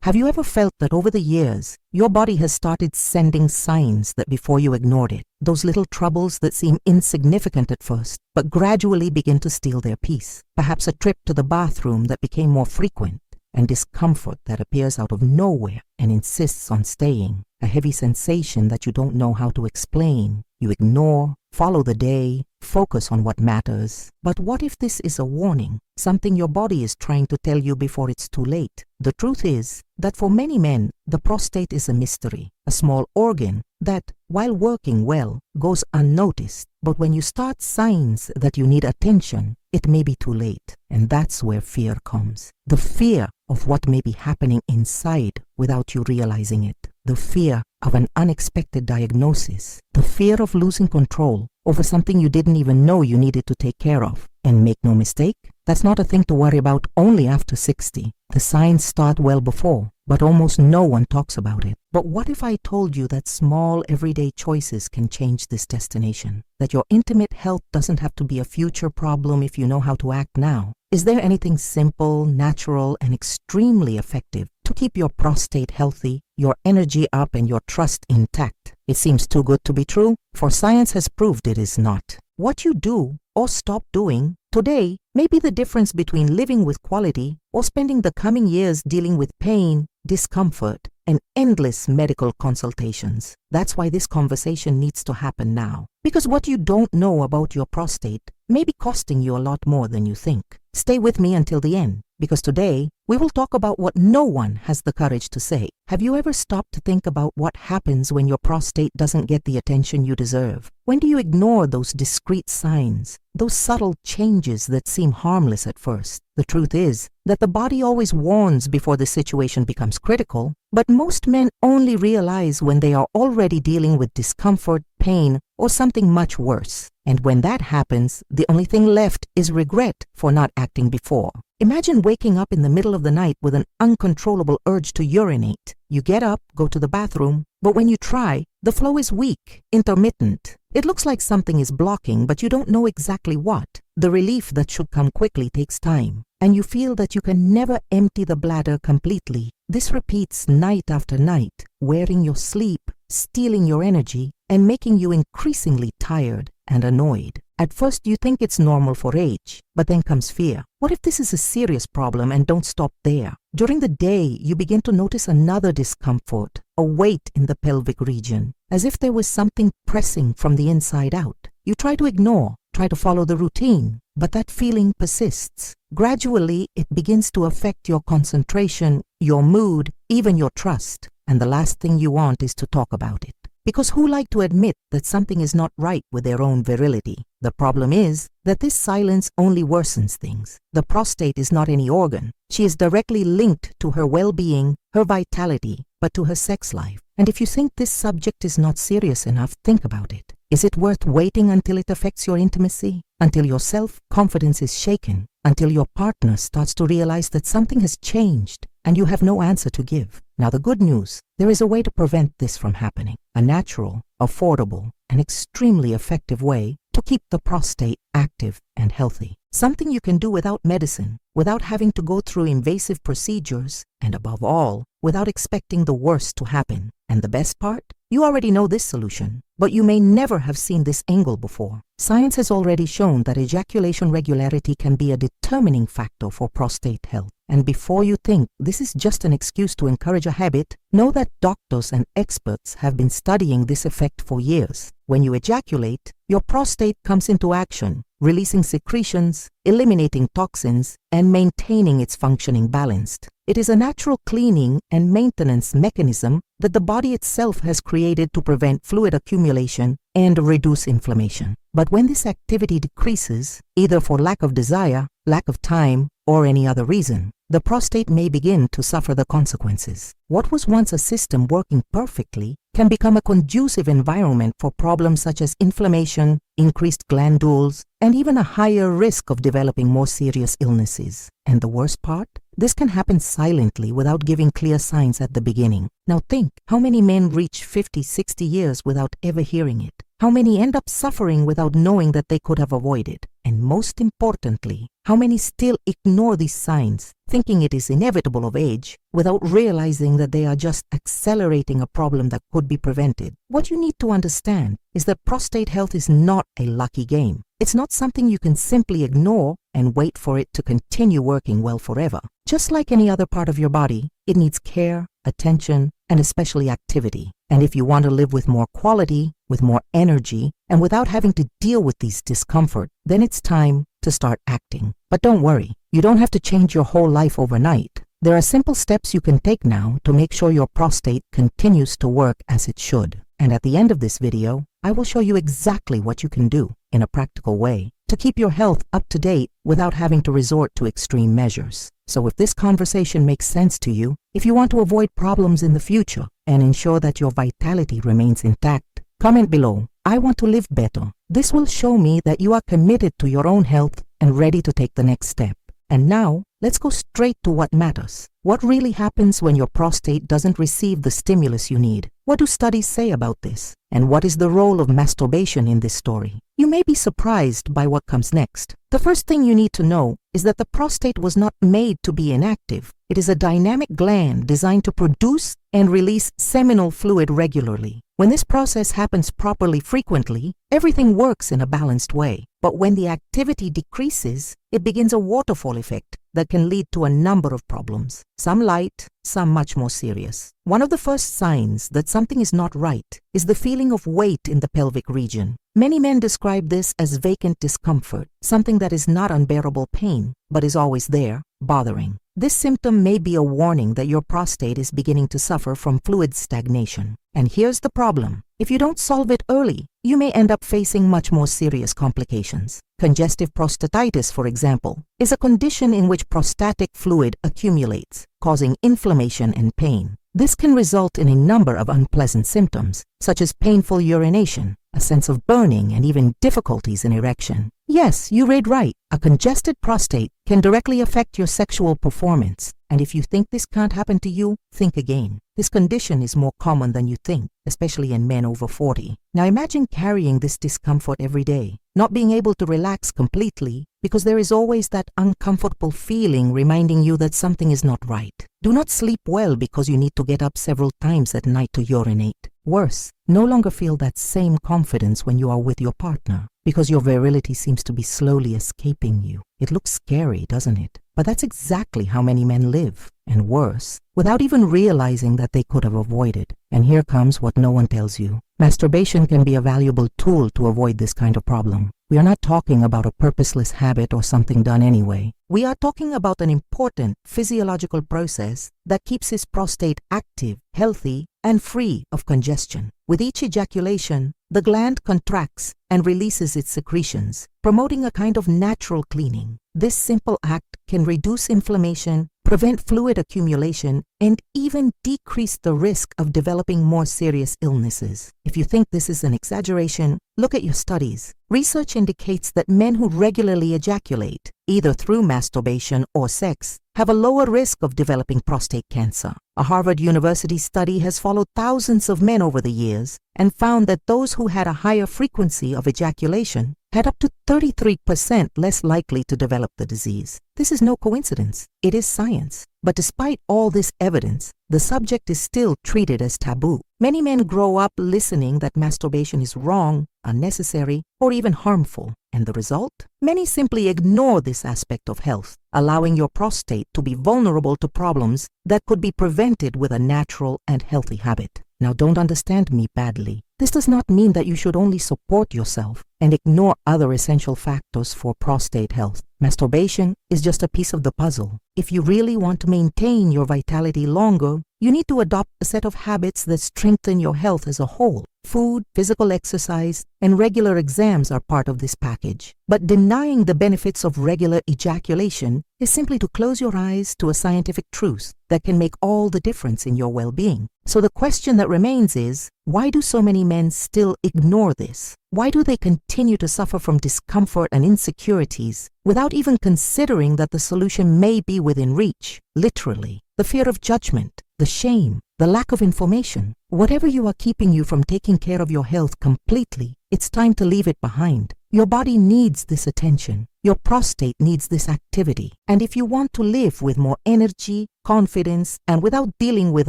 Have you ever felt that over the years, your body has started sending signs that before you ignored it, those little troubles that seem insignificant at first, but gradually begin to steal their peace? Perhaps a trip to the bathroom that became more frequent, and discomfort that appears out of nowhere and insists on staying, a heavy sensation that you don't know how to explain. You ignore, follow the day, focus on what matters. But what if this is a warning, something your body is trying to tell you before it's too late? The truth is that for many men, the prostate is a mystery, a small organ that, while working well, goes unnoticed. But when you start signs that you need attention, it may be too late. And that's where fear comes. The fear of what may be happening inside without you realizing it. The fear of an unexpected diagnosis. The fear of losing control over something you didn't even know you needed to take care of. And make no mistake, that's not a thing to worry about only after 60. The signs start well before, but almost no one talks about it. But what if I told you that small everyday choices can change this destination? That your intimate health doesn't have to be a future problem if you know how to act now? Is there anything simple, natural, and extremely effective to keep your prostate healthy, your energy up, and your trust intact? It seems too good to be true, for science has proved it is not. What you do or stop doing today may be the difference between living with quality or spending the coming years dealing with pain, discomfort, and endless medical consultations. That's why this conversation needs to happen now. Because what you don't know about your prostate may be costing you a lot more than you think. Stay with me until the end, because today we will talk about what no one has the courage to say. Have you ever stopped to think about what happens when your prostate doesn't get the attention you deserve? When do you ignore those discreet signs, those subtle changes that seem harmless at first? The truth is that the body always warns before the situation becomes critical, but most men only realize when they are already dealing with discomfort, pain, or something much worse. And when that happens, the only thing left is regret for not acting before. Imagine waking up in the middle of the night with an uncontrollable urge to urinate. You get up, go to the bathroom, but when you try, the flow is weak, intermittent. It looks like something is blocking, but you don't know exactly what. The relief that should come quickly takes time, and you feel that you can never empty the bladder completely. This repeats night after night, wearing your sleep, stealing your energy, and making you increasingly tired and annoyed. At first you think it's normal for age, but then comes fear. What if this is a serious problem? And don't stop there. During the day, you begin to notice another discomfort, a weight in the pelvic region, as if there was something pressing from the inside out. You try to ignore, try to follow the routine, but that feeling persists. Gradually, it begins to affect your concentration, your mood, even your trust. And the last thing you want is to talk about it. Because who like to admit that something is not right with their own virility? The problem is that this silence only worsens things. The prostate is not any organ. She is directly linked to her well-being, her vitality, but to her sex life. And if you think this subject is not serious enough, think about it. Is it worth waiting until it affects your intimacy? Until your self-confidence is shaken? Until your partner starts to realize that something has changed and you have no answer to give? Now the good news, there is a way to prevent this from happening. A natural, affordable, and extremely effective way to keep the prostate active and healthy. Something you can do without medicine, without having to go through invasive procedures, and above all, without expecting the worst to happen. And the best part? You already know this solution, but you may never have seen this angle before. Science has already shown that ejaculation regularity can be a determining factor for prostate health. And before you think this is just an excuse to encourage a habit, know that doctors and experts have been studying this effect for years. When you ejaculate, your prostate comes into action, releasing secretions, eliminating toxins, and maintaining its functioning balanced. It is a natural cleaning and maintenance mechanism that the body itself has created to prevent fluid accumulation and reduce inflammation. But when this activity decreases, either for lack of desire, lack of time, or any other reason, the prostate may begin to suffer the consequences. What was once a system working perfectly can become a conducive environment for problems such as inflammation, increased glandules, and even a higher risk of developing more serious illnesses. And the worst part? This can happen silently without giving clear signs at the beginning. Now think, how many men reach 50, 60 years without ever hearing it? How many end up suffering without knowing that they could have avoided? And most importantly, how many still ignore these signs, thinking it is inevitable of age, without realizing that they are just accelerating a problem that could be prevented? What you need to understand is that prostate health is not a lucky game. It's not something you can simply ignore and wait for it to continue working well forever. Just like any other part of your body, it needs care, attention, and especially activity. And if you want to live with more quality, with more energy, and without having to deal with these discomfort, then it's time to start acting. But don't worry, you don't have to change your whole life overnight. There are simple steps you can take now to make sure your prostate continues to work as it should. And at the end of this video, I will show you exactly what you can do in a practical way to keep your health up to date without having to resort to extreme measures. So if this conversation makes sense to you, if you want to avoid problems in the future and ensure that your vitality remains intact, comment below, "I want to live better." This will show me that you are committed to your own health and ready to take the next step. And now, let's go straight to what matters. What really happens when your prostate doesn't receive the stimulus you need? What do studies say about this? And what is the role of masturbation in this story? You may be surprised by what comes next. The first thing you need to know is that the prostate was not made to be inactive. It is a dynamic gland designed to produce and release seminal fluid regularly. When this process happens properly frequently, everything works in a balanced way. But when the activity decreases, it begins a waterfall effect that can lead to a number of problems, some light, some much more serious. One of the first signs that something is not right is the feeling of weight in the pelvic region. Many men describe this as vacant discomfort, something that is not unbearable pain, but is always there, bothering. This symptom may be a warning that your prostate is beginning to suffer from fluid stagnation. And here's the problem. If you don't solve it early, you may end up facing much more serious complications. Congestive prostatitis, for example, is a condition in which prostatic fluid accumulates, causing inflammation and pain. This can result in a number of unpleasant symptoms, such as painful urination, a sense of burning, and even difficulties in erection. Yes, you read right. A congested prostate can directly affect your sexual performance. And if you think this can't happen to you, think again. This condition is more common than you think, especially in men over 40. Now imagine carrying this discomfort every day, not being able to relax completely because there is always that uncomfortable feeling reminding you that something is not right. Do not sleep well because you need to get up several times at night to urinate. Worse, no longer feel that same confidence when you are with your partner because your virility seems to be slowly escaping you. It looks scary, doesn't it? But that's exactly how many men live, and worse, without even realizing that they could have avoided. And here comes what no one tells you. Masturbation can be a valuable tool to avoid this kind of problem. We are not talking about a purposeless habit or something done anyway. We are talking about an important physiological process that keeps his prostate active, healthy, and free of congestion. With each ejaculation, the gland contracts and releases its secretions, promoting a kind of natural cleaning. This simple act can reduce inflammation, prevent fluid accumulation, and even decrease the risk of developing more serious illnesses. If you think this is an exaggeration, look at your studies. Research indicates that men who regularly ejaculate, either through masturbation or sex, have a lower risk of developing prostate cancer. A Harvard University study has followed thousands of men over the years and found that those who had a higher frequency of ejaculation had up to 33% less likely to develop the disease. This is no coincidence. It is science. But despite all this evidence, the subject is still treated as taboo. Many men grow up listening that masturbation is wrong, unnecessary, or even harmful. And the result? Many simply ignore this aspect of health, allowing your prostate to be vulnerable to problems that could be prevented with a natural and healthy habit. Now, don't understand me badly. This does not mean that you should only support yourself and ignore other essential factors for prostate health. Masturbation is just a piece of the puzzle. If you really want to maintain your vitality longer, you need to adopt a set of habits that strengthen your health as a whole. Food, physical exercise, and regular exams are part of this package. But denying the benefits of regular ejaculation is simply to close your eyes to a scientific truth that can make all the difference in your well-being. So the question that remains is, why do so many men still ignore this? Why do they continue to suffer from discomfort and insecurities without even considering that the solution may be within reach? Literally, the fear of judgment, the shame, the lack of information. Whatever you are keeping you from taking care of your health completely, it's time to leave it behind. Your body needs this attention. Your prostate needs this activity. And if you want to live with more energy, confidence, and without dealing with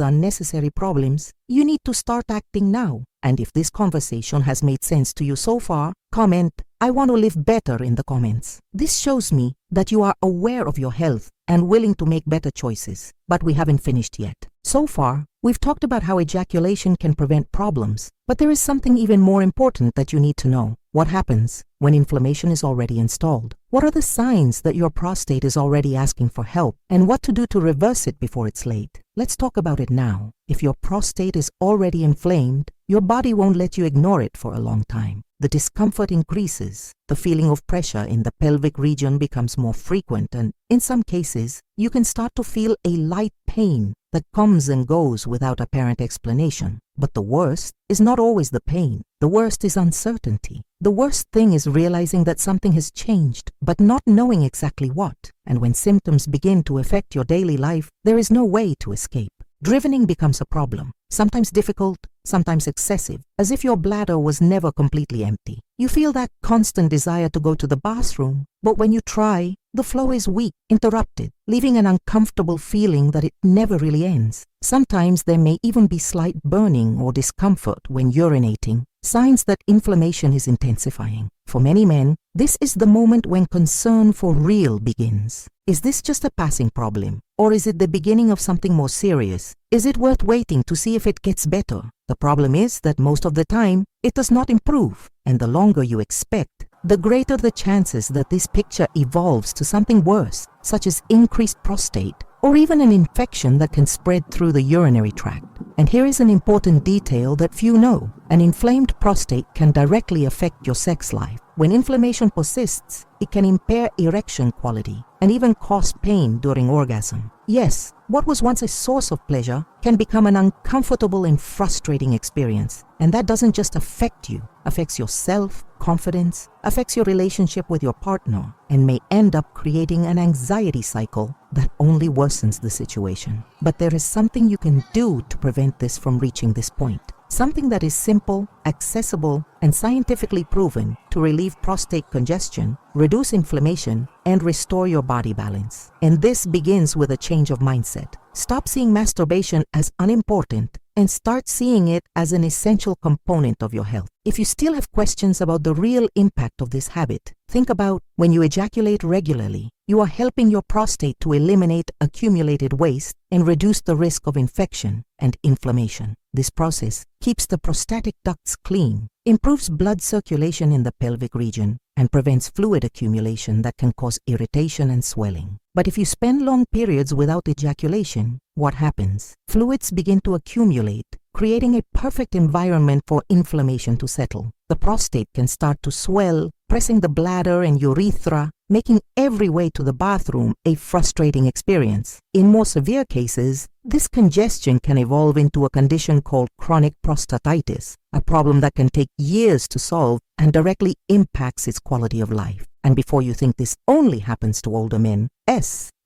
unnecessary problems, you need to start acting now. And if this conversation has made sense to you so far, comment, "I want to live better" in the comments. This shows me that you are aware of your health and willing to make better choices. But we haven't finished yet. So far, we've talked about how ejaculation can prevent problems, but there is something even more important that you need to know. What happens when inflammation is already installed? What are the signs that your prostate is already asking for help, and what to do to reverse it before it's late? Let's talk about it now. If your prostate is already inflamed, your body won't let you ignore it for a long time. The discomfort increases, the feeling of pressure in the pelvic region becomes more frequent, and in some cases, you can start to feel a light pain that comes and goes without apparent explanation. But the worst is not always the pain. The worst is uncertainty. The worst thing is realizing that something has changed, but not knowing exactly what. And when symptoms begin to affect your daily life, there is no way to escape. Drivening becomes a problem, sometimes difficult, sometimes excessive, as if your bladder was never completely empty. You feel that constant desire to go to the bathroom, but when you try, the flow is weak, interrupted, leaving an uncomfortable feeling that it never really ends. Sometimes there may even be slight burning or discomfort when urinating, signs that inflammation is intensifying. For many men, this is the moment when concern for real begins. Is this just a passing problem? Or is it the beginning of something more serious? Is it worth waiting to see if it gets better? The problem is that most of the time, it does not improve. And the longer you expect, the greater the chances that this picture evolves to something worse, such as increased prostate, or even an infection that can spread through the urinary tract. And here is an important detail that few know. An inflamed prostate can directly affect your sex life. When inflammation persists, it can impair erection quality and even cause pain during orgasm. Yes, what was once a source of pleasure can become an uncomfortable and frustrating experience. And that doesn't just affect you, affects your self-confidence, affects your relationship with your partner, and may end up creating an anxiety cycle that only worsens the situation. But there is something you can do to prevent this from reaching this point. Something that is simple, accessible, and scientifically proven to relieve prostate congestion, reduce inflammation, and restore your body balance. And this begins with a change of mindset. Stop seeing masturbation as unimportant and start seeing it as an essential component of your health. If you still have questions about the real impact of this habit, think about when you ejaculate regularly, you are helping your prostate to eliminate accumulated waste and reduce the risk of infection and inflammation. This process keeps the prostatic ducts clean, improves blood circulation in the pelvic region, and prevents fluid accumulation that can cause irritation and swelling. But if you spend long periods without ejaculation, what happens? Fluids begin to accumulate, creating a perfect environment for inflammation to settle. The prostate can start to swell, pressing the bladder and urethra, making every way to the bathroom a frustrating experience. In more severe cases, this congestion can evolve into a condition called chronic prostatitis, a problem that can take years to solve and directly impacts its quality of life. And before you think this only happens to older men,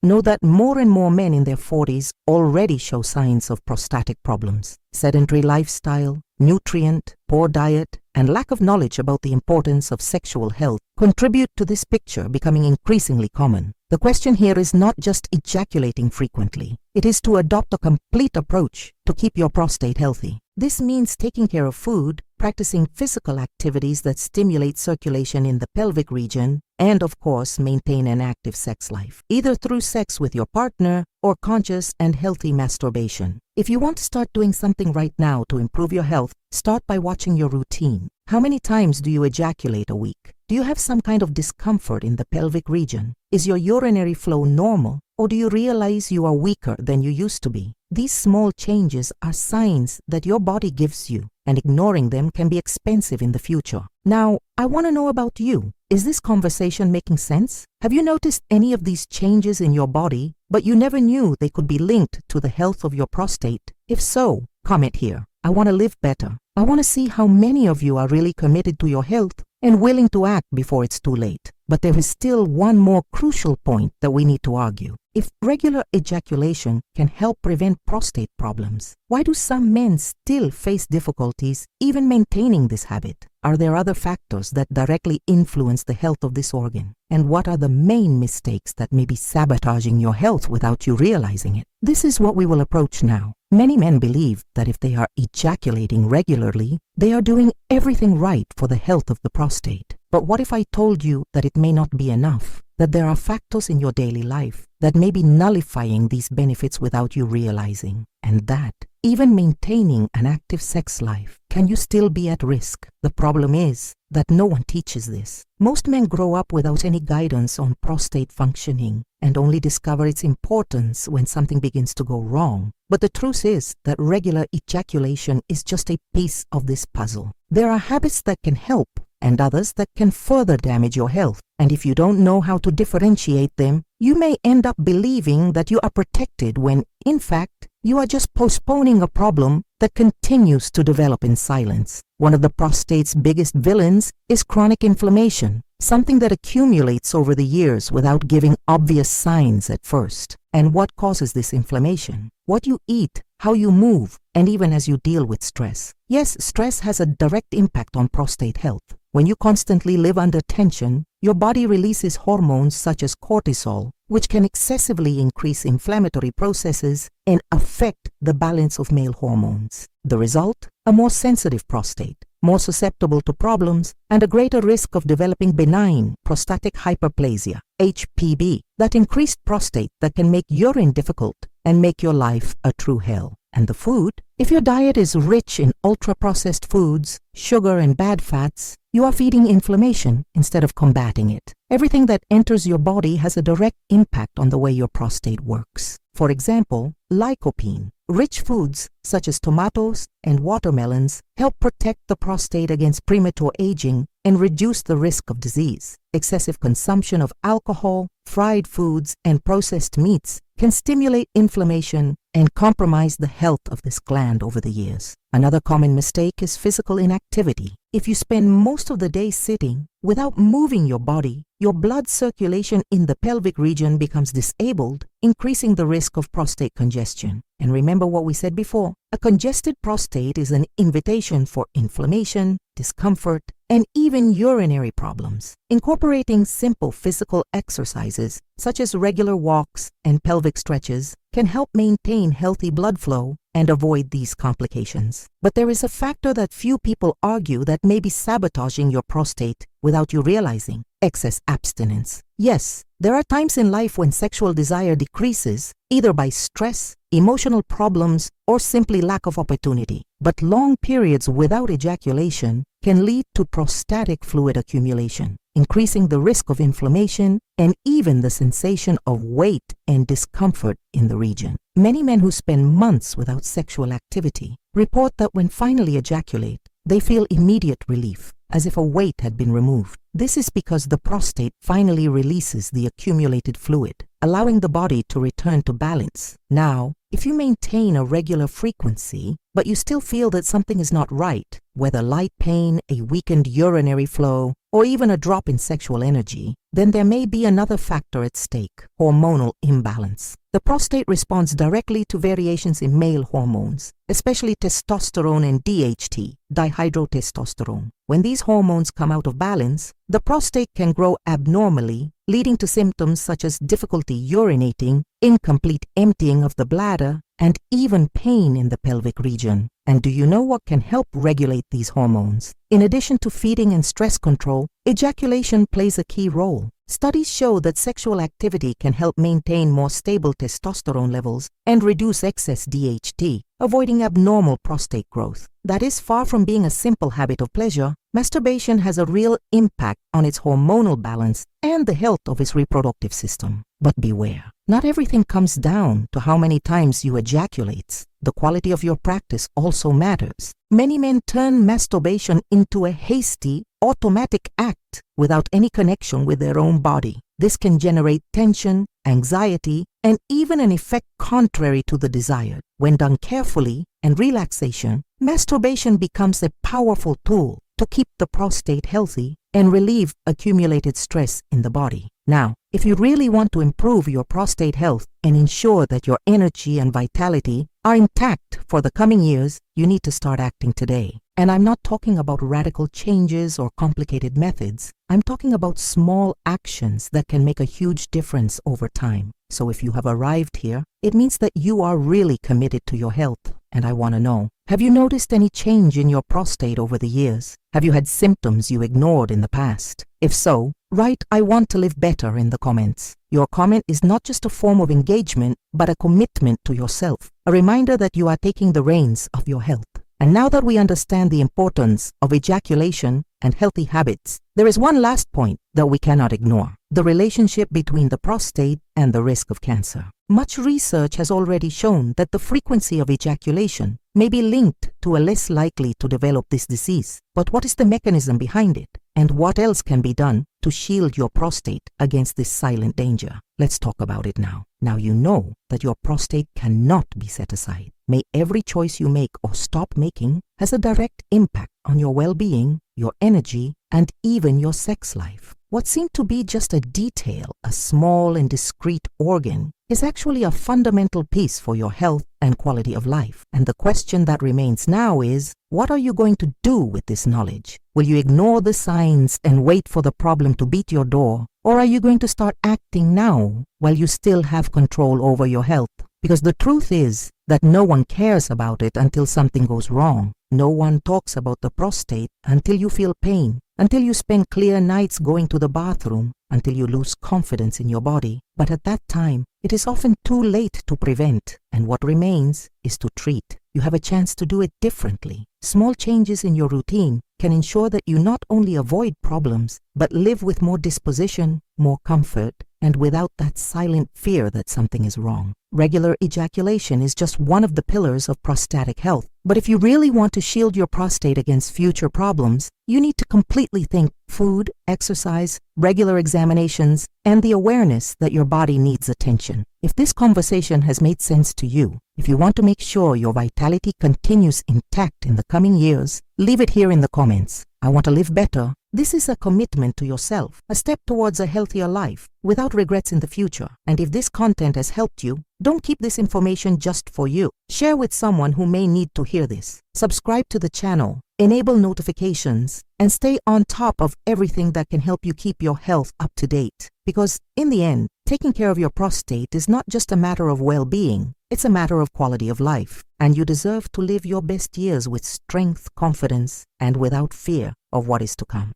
know that more and more men in their 40s already show signs of prostatic problems. Sedentary lifestyle, nutrient, poor diet, and lack of knowledge about the importance of sexual health contribute to this picture becoming increasingly common. The question here is not just ejaculating frequently. It is to adopt a complete approach to keep your prostate healthy. This means taking care of food, practicing physical activities that stimulate circulation in the pelvic region, and of course maintain an active sex life, either through sex with your partner or conscious and healthy masturbation. If you want to start doing something right now to improve your health, start by watching your routine. How many times do you ejaculate a week? Do you have some kind of discomfort in the pelvic region? Is your urinary flow normal, or do you realize you are weaker than you used to be? These small changes are signs that your body gives you, and ignoring them can be expensive in the future. Now, I want to know about you. Is this conversation making sense? Have you noticed any of these changes in your body, but you never knew they could be linked to the health of your prostate? If so, comment here. I want to live better. I want to see how many of you are really committed to your health and willing to act before it's too late. But there is still one more crucial point that we need to argue. If regular ejaculation can help prevent prostate problems, why do some men still face difficulties even maintaining this habit? Are there other factors that directly influence the health of this organ? And what are the main mistakes that may be sabotaging your health without you realizing it? This is what we will approach now. Many men believe that if they are ejaculating regularly, they are doing everything right for the health of the prostate. But what if I told you that it may not be enough? That there are factors in your daily life that may be nullifying these benefits without you realizing, and that, even maintaining an active sex life, can you still be at risk? The problem is that no one teaches this. Most men grow up without any guidance on prostate functioning and only discover its importance when something begins to go wrong. But the truth is that regular ejaculation is just a piece of this puzzle. There are habits that can help and others that can further damage your health. And if you don't know how to differentiate them, you may end up believing that you are protected when, in fact, you are just postponing a problem that continues to develop in silence. One of the prostate's biggest villains is chronic inflammation, something that accumulates over the years without giving obvious signs at first. And what causes this inflammation? What you eat, how you move, and even as you deal with stress. Yes, stress has a direct impact on prostate health. When you constantly live under tension, your body releases hormones such as cortisol, which can excessively increase inflammatory processes and affect the balance of male hormones. The result? A more sensitive prostate, more susceptible to problems, and a greater risk of developing benign prostatic hyperplasia, HPB, that increased prostate that can make urine difficult and make your life a true hell. And the food? If your diet is rich in ultra-processed foods, sugar, and bad fats, you are feeding inflammation instead of combating it. Everything that enters your body has a direct impact on the way your prostate works. For example, lycopene. Rich foods such as tomatoes and watermelons help protect the prostate against premature aging and reduce the risk of disease. Excessive consumption of alcohol, fried foods, and processed meats can stimulate inflammation and compromise the health of this gland over the years. Another common mistake is physical inactivity. If you spend most of the day sitting without moving your body, your blood circulation in the pelvic region becomes disabled, increasing the risk of prostate congestion. And remember what we said before, a congested prostate is an invitation for inflammation, discomfort, and even urinary problems. Incorporating simple physical exercises, such as regular walks and pelvic stretches, can help maintain healthy blood flow and avoid these complications. But there is a factor that few people argue that may be sabotaging your prostate without you realizing: excess abstinence. Yes, there are times in life when sexual desire decreases, either by stress, emotional problems, or simply lack of opportunity. But long periods without ejaculation can lead to prostatic fluid accumulation, increasing the risk of inflammation and even the sensation of weight and discomfort in the region. Many men who spend months without sexual activity report that when finally ejaculate, they feel immediate relief, as if a weight had been removed. This is because the prostate finally releases the accumulated fluid, allowing the body to return to balance. Now, if you maintain a regular frequency, but you still feel that something is not right, whether light pain, a weakened urinary flow, or even a drop in sexual energy, then there may be another factor at stake: hormonal imbalance. The prostate responds directly to variations in male hormones, especially testosterone and DHT, dihydrotestosterone. When these hormones come out of balance, the prostate can grow abnormally, leading to symptoms such as difficulty urinating, incomplete emptying of the bladder, and even pain in the pelvic region. And do you know what can help regulate these hormones? In addition to feeding and stress control, ejaculation plays a key role. Studies show that sexual activity can help maintain more stable testosterone levels and reduce excess DHT, avoiding abnormal prostate growth. That is, far from being a simple habit of pleasure, masturbation has a real impact on its hormonal balance and the health of its reproductive system. But beware, not everything comes down to how many times you ejaculate. The quality of your practice also matters. Many men turn masturbation into a hasty, automatic act without any connection with their own body. This can generate tension, anxiety, and even an effect contrary to the desired. When done carefully and relaxation, masturbation becomes a powerful tool to keep the prostate healthy and relieve accumulated stress in the body. Now, if you really want to improve your prostate health and ensure that your energy and vitality are intact for the coming years, you need to start acting today. And I'm not talking about radical changes or complicated methods. I'm talking about small actions that can make a huge difference over time. So if you have arrived here, it means that you are really committed to your health. And I want to know, have you noticed any change in your prostate over the years? Have you had symptoms you ignored in the past? If so, write "I want to live better" in the comments. Your comment is not just a form of engagement, but a commitment to yourself, a reminder that you are taking the reins of your health. And now that we understand the importance of ejaculation and healthy habits, there is one last point that we cannot ignore: the relationship between the prostate and the risk of cancer. Much research has already shown that the frequency of ejaculation may be linked to a less likely to develop this disease. But what is the mechanism behind it? And what else can be done to shield your prostate against this silent danger? Let's talk about it now. Now you know that your prostate cannot be set aside. May every choice you make or stop making has a direct impact on your well-being, your energy, and even your sex life. What seemed to be just a detail, a small and discrete organ, is actually a fundamental piece for your health and quality of life. And the question that remains now is, what are you going to do with this knowledge? Will you ignore the signs and wait for the problem to beat your door? Or are you going to start acting now while you still have control over your health? Because the truth is that no one cares about it until something goes wrong. No one talks about the prostate until you feel pain, until you spend clear nights going to the bathroom, until you lose confidence in your body. But at that time, it is often too late to prevent, and what remains is to treat. You have a chance to do it differently. Small changes in your routine can ensure that you not only avoid problems, but live with more disposition, more comfort, and without that silent fear that something is wrong. Regular ejaculation is just one of the pillars of prostatic health. But if you really want to shield your prostate against future problems, you need to completely think food, exercise, regular examinations, and the awareness that your body needs attention. If this conversation has made sense to you, if you want to make sure your vitality continues intact in the coming years, leave it here in the comments. I want to live better. This is a commitment to yourself, a step towards a healthier life, without regrets in the future. And if this content has helped you, don't keep this information just for you. Share with someone who may need to hear this. Subscribe to the channel, enable notifications, and stay on top of everything that can help you keep your health up to date. Because in the end, taking care of your prostate is not just a matter of well-being, it's a matter of quality of life. And you deserve to live your best years with strength, confidence, and without fear of what is to come.